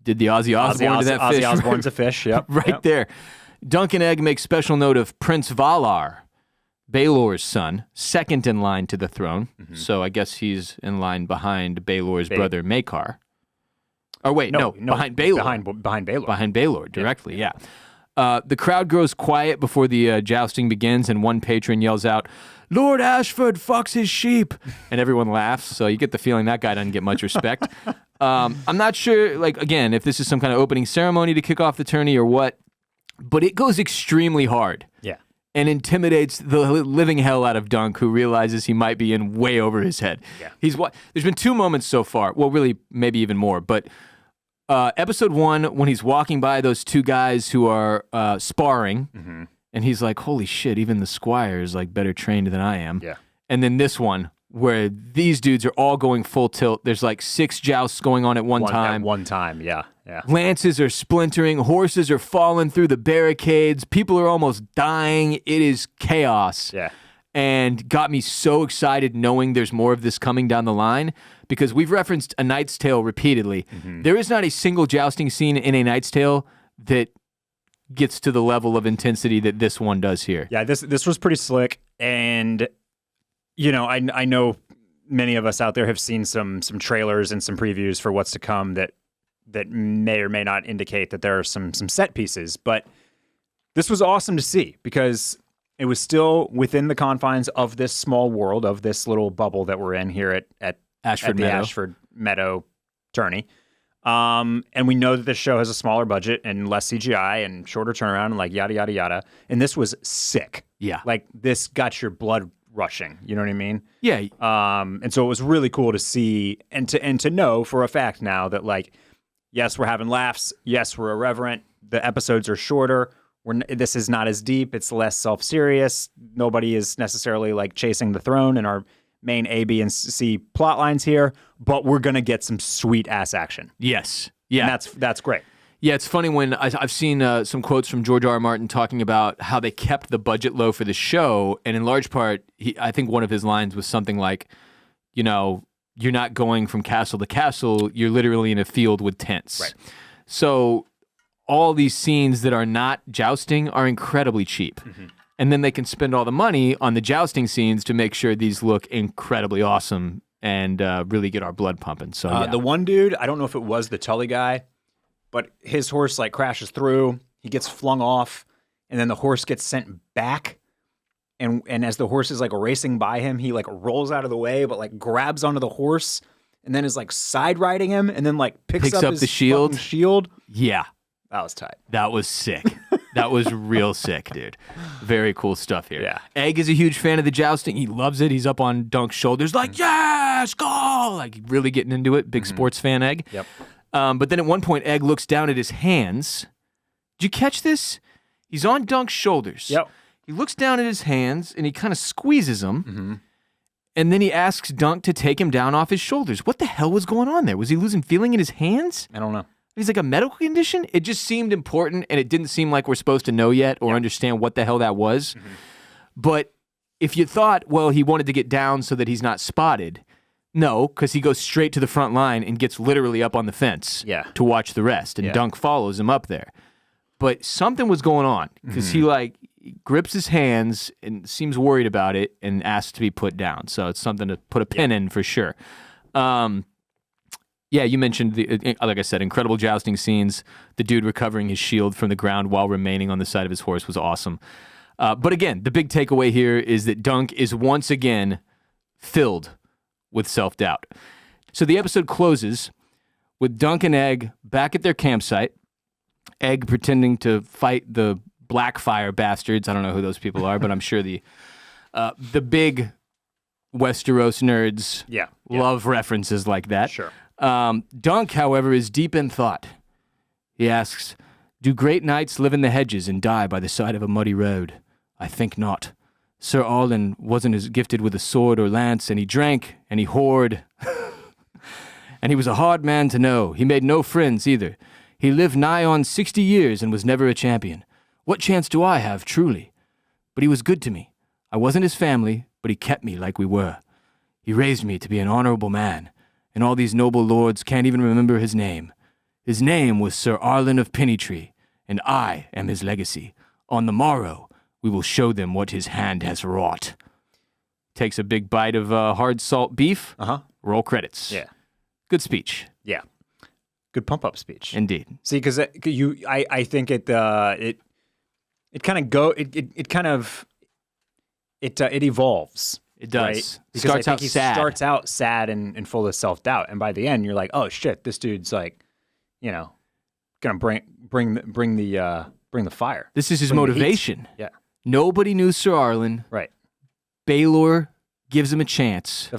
did the Ozzy Osbourne to that fish. Ozzy Osbourne's a fish, yep. Right there. Dunk and Egg make special note of Prince Valar, Baelor's son, second in line to the throne. Mm-hmm. So I guess he's in line behind Baelor's brother, Maekar. Or wait, no, behind Baelor. Behind Baelor. Behind Baelor, directly, yeah. The crowd grows quiet before the jousting begins, and one patron yells out, Lord Ashford fucks his sheep. And everyone laughs, so you get the feeling that guy doesn't get much respect. I'm not sure, like, again, if this is some kind of opening ceremony to kick off the tourney or what, but it goes extremely hard. Yeah. And intimidates the living hell out of Dunk, who realizes he might be in way over his head. Yeah. There's been 2 moments so far, well, really, maybe even more, but episode 1, when he's walking by those 2 guys who are sparring, and he's like, holy shit, even the squire is like better trained than I am. Yeah. And then this one, where these dudes are all going full tilt. There's like 6 jousts going on at one time. At one time, yeah. Lances are splintering. Horses are falling through the barricades. People are almost dying. It is chaos. Yeah. And got me so excited knowing there's more of this coming down the line, because we've referenced A Knight's Tale repeatedly. Mm-hmm. There is not a single jousting scene in A Knight's Tale that gets to the level of intensity that this one does here. Yeah, this was pretty slick, and I know many of us out there have seen some trailers and some previews for what's to come that may or may not indicate that there are some set pieces, but this was awesome to see because it was still within the confines of this small world, of this little bubble that we're in here at Ashford the Meadow. Ashford Meadow tourney. And we know that this show has a smaller budget and less CGI and shorter turnaround and like yada, yada, yada. And this was sick. Yeah. Like this got your blood rushing. You know what I mean? Yeah. And so it was really cool to see and to know for a fact now that like, yes, we're having laughs. Yes, we're irreverent. The episodes are shorter. This is not as deep. It's less self-serious. Nobody is necessarily like chasing the throne in our main A, B, and C plot lines here, but we're going to get some sweet ass action. Yes. Yeah. And that's great. Yeah, it's funny when I've seen some quotes from George R. R. Martin talking about how they kept the budget low for the show, and in large part, I think one of his lines was something like, you know, you're not going from castle to castle, you're literally in a field with tents. Right. So all these scenes that are not jousting are incredibly cheap. Mm-hmm. And then they can spend all the money on the jousting scenes to make sure these look incredibly awesome and really get our blood pumping. So yeah. The one dude, I don't know if it was the Tully guy, but his horse like crashes through, he gets flung off, and then the horse gets sent back. And as the horse is like racing by him, he like rolls out of the way, but like grabs onto the horse and then is like side riding him and then like picks up his the shield. Shield. Yeah. That was tight. That was sick. That was real sick, dude. Very cool stuff here. Yeah. Egg is a huge fan of the jousting. He loves it. He's up on Dunk's shoulders like, yes, go! Like really getting into it. Big sports fan, Egg. Yep. But then at one point, Egg looks down at his hands. Did you catch this? He's on Dunk's shoulders. Yep. He looks down at his hands and he kind of squeezes them. Mm-hmm. And then he asks Dunk to take him down off his shoulders. What the hell was going on there? Was he losing feeling in his hands? I don't know. He's like a medical condition? It just seemed important, and it didn't seem like we're supposed to know yet or understand what the hell that was. Mm-hmm. But if you thought, well, he wanted to get down so that he's not spotted, no, because he goes straight to the front line and gets literally up on the fence to watch the rest, and Dunk follows him up there. But something was going on, because he grips his hands and seems worried about it and asks to be put down. So it's something to put a pin in for sure. Yeah, you mentioned, like I said, incredible jousting scenes. The dude recovering his shield from the ground while remaining on the side of his horse was awesome. But again, the big takeaway here is that Dunk is once again filled with self-doubt. So the episode closes with Dunk and Egg back at their campsite, Egg pretending to fight the Blackfire bastards. I don't know who those people are, but I'm sure the big Westeros nerds love references like that. Sure. Dunk, however, is deep in thought. He asks, do great knights live in the hedges and die by the side of a muddy road? I think not. Sir Arlen wasn't as gifted with a sword or lance, and he drank, and he whored. And he was a hard man to know. He made no friends either. He lived nigh on 60 years and was never a champion. What chance do I have, truly? But he was good to me. I wasn't his family, but he kept me like we were. He raised me to be an honorable man. And all these noble lords can't even remember his name. His name was Sir Arlen of Pennytree, and I am his legacy. On the morrow, we will show them what his hand has wrought. Takes a big bite of hard salt beef. Roll credits. Yeah. Good speech. Yeah. Good pump-up speech. Indeed. See, because I think it evolves. It does. Right? Because I think he starts out sad and full of self-doubt, and by the end, you're like, oh shit, this dude's like, you know, gonna bring the fire. This is his motivation. Yeah. Nobody knew Sir Arlen. Right. Baylor gives him a chance.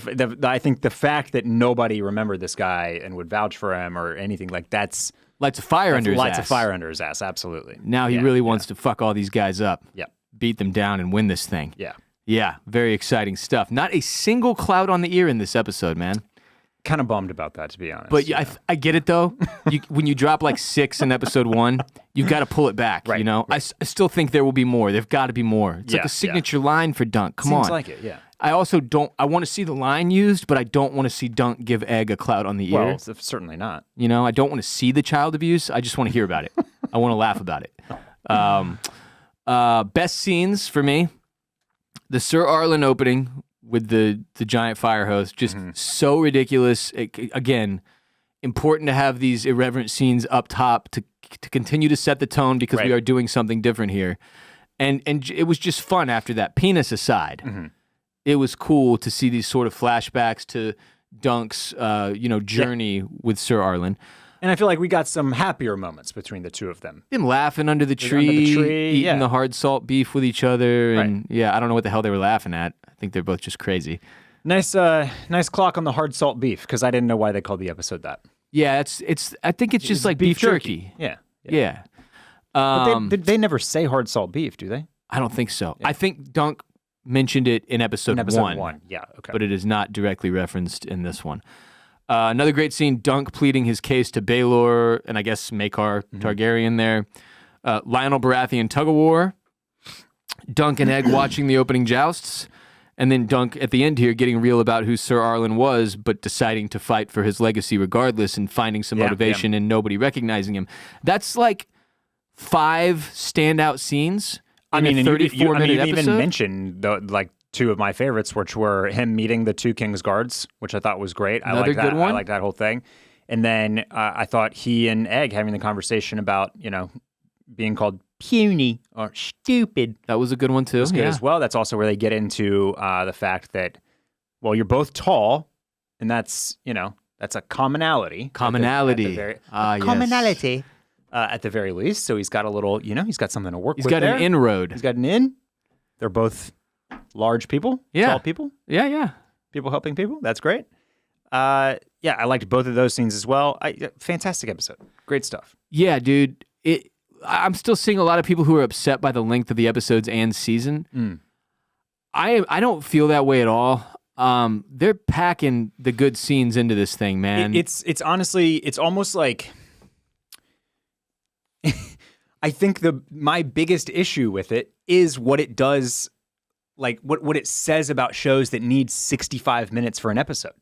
I think the fact that nobody remembered this guy and would vouch for him or anything like that's lights a fire under his ass. Lights a fire under his ass. Absolutely. Now he really wants to fuck all these guys up. Yeah. Beat them down and win this thing. Yeah. Yeah, very exciting stuff. Not a single cloud on the ear in this episode, man. Kind of bummed about that, to be honest. But I get it, though. When you drop like 6 in episode 1, you got to pull it back, you know? Right. I still think there will be more. There've got to be more. It's like a signature line for Dunk. Come on. Seems like it, yeah. I also I want to see the line used, but I don't want to see Dunk give Egg a clout on the ear. Well, certainly not. You know, I don't want to see the child abuse. I just want to hear about it. I want to laugh about it. Best scenes for me. The Sir Arlen opening with the giant fire hose, just so ridiculous. Again, important to have these irreverent scenes up top to continue to set the tone because we are doing something different here. And it was just fun after that. Penis aside, it was cool to see these sort of flashbacks to Dunk's journey with Sir Arlen. And I feel like we got some happier moments between the two of them. Them laughing under the tree, eating the hard salt beef with each other, and I don't know what the hell they were laughing at. I think they're both just crazy. Nice clock on the hard salt beef because I didn't know why they called the episode that. Yeah, it's. I think it's just like beef jerky. Yeah. But they never say hard salt beef, do they? I don't think so. I think Dunk mentioned it in episode one. Yeah, okay. But it is not directly referenced in this one. Another great scene, Dunk pleading his case to Baelor and I guess Maekar Targaryen there. Lionel Baratheon tug-of-war. Dunk and Egg watching the opening jousts. And then Dunk at the end here getting real about who Sir Arlen was, but deciding to fight for his legacy regardless and finding some motivation and nobody recognizing him. That's like 5 standout scenes. I mean, 34-minute you episode. even mentioned like 2 of my favorites, which were him meeting the 2 King's Guards, which I thought was great. I like that. Good one. I like that whole thing. And then I thought he and Egg having the conversation about, being called puny or stupid. That was a good one too. Was good as well. That's also where they get into the fact that, well, you're both tall, and that's a commonality. Commonality. Commonality. At the very least, so he's got a little, he's got something to work with. He's got an inroad. He's got an in. They're both large people, tall people. Yeah. People helping people. That's great. I liked both of those scenes as well. Fantastic episode. Great stuff. Yeah, dude. I'm still seeing a lot of people who are upset by the length of the episodes and season. I don't feel that way at all. They're packing the good scenes into this thing, man. It's honestly, it's almost like. I think my biggest issue with it is what it does, like what it says about shows that need 65 minutes for an episode,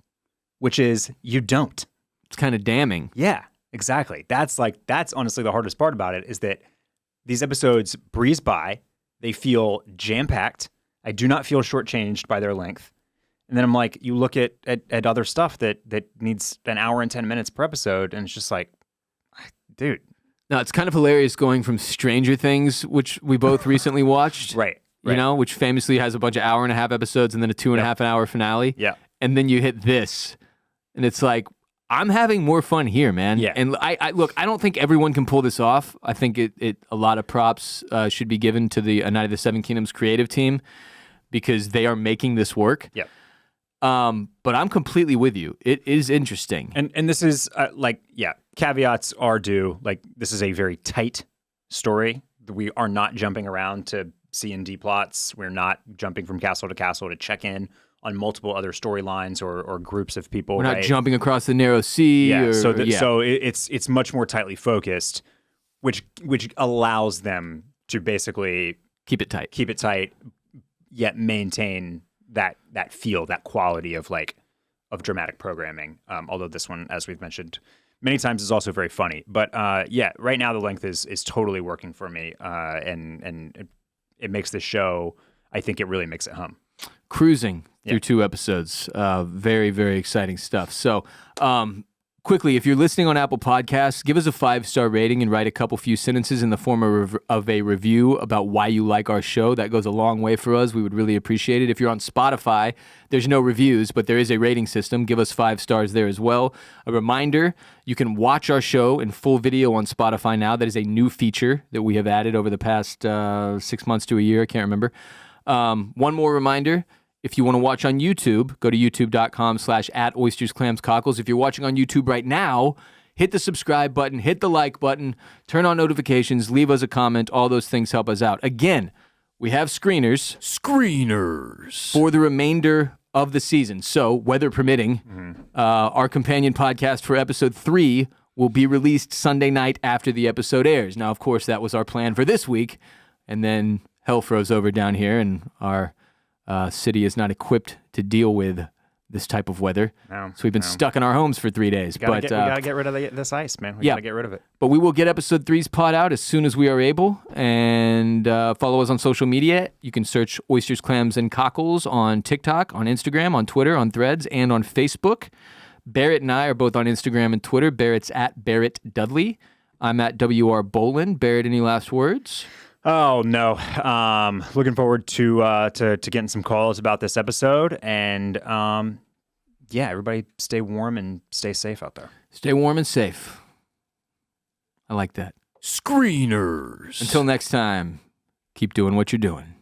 which is you don't. It's kind of damning. Yeah, exactly. That's honestly the hardest part about it is that these episodes breeze by. They feel jam-packed. I do not feel shortchanged by their length. And then I'm like, you look at other stuff that needs an hour and 10 minutes per episode, and it's just like, dude. No, it's kind of hilarious going from Stranger Things, which we both recently watched. Right. Which famously has a bunch of hour-and-a-half episodes and then a 2.5-hour finale. Yeah. And then you hit this, and it's like, I'm having more fun here, man. Yeah. And I look, I don't think everyone can pull this off. I think a lot of props should be given to the A Night of the Seven Kingdoms creative team because they are making this work. Yeah. But I'm completely with you. It is interesting. And this is caveats are due. Like, this is a very tight story. We are not jumping around to C and D plots. We're not jumping from castle to castle to check in on multiple other storylines or groups of people. We're not jumping across the narrow sea. Yeah. So it's much more tightly focused, which allows them to basically keep it tight, yet maintain that feel, that quality of dramatic programming. Although this one, as we've mentioned many times, is also very funny. But right now the length is totally working for me, and it makes this show. I think it really makes it hum. Cruising through 2 episodes, very, very exciting stuff. So, quickly, if you're listening on Apple Podcasts, give us a 5-star rating and write a few sentences in the form of a review about why you like our show. That goes a long way for us. We would really appreciate it. If you're on Spotify, there's no reviews, but there is a rating system. Give us 5 stars there as well. A reminder, you can watch our show in full video on Spotify now. That is a new feature that we have added over the past 6 months to a year. I can't remember. One more reminder. If you want to watch on YouTube, go to youtube.com/@oystersclamscockles. If you're watching on YouTube right now, hit the subscribe button, hit the like button, turn on notifications, leave us a comment. All those things help us out. Again, we have screeners for the remainder of the season. So, weather permitting, our companion podcast for episode 3 will be released Sunday night after the episode airs. Now, of course, that was our plan for this week, and then hell froze over down here, and our city is not equipped to deal with this type of weather. So we've been stuck in our homes for 3 days. We gotta get rid of this ice, man. We gotta get rid of it. But we will get episode 3's pod out as soon as we are able. And follow us on social media. You can search Oysters, Clams, and Cockles on TikTok, on Instagram, on Twitter, on Threads, and on Facebook. Barrett and I are both on Instagram and Twitter. Barrett's at Barrett Dudley. I'm at WR Bolin. Barrett, any last words? Oh no! Looking forward to getting some calls about this episode, and everybody stay warm and stay safe out there. Stay warm and safe. I like that. Screeners. Until next time, keep doing what you're doing.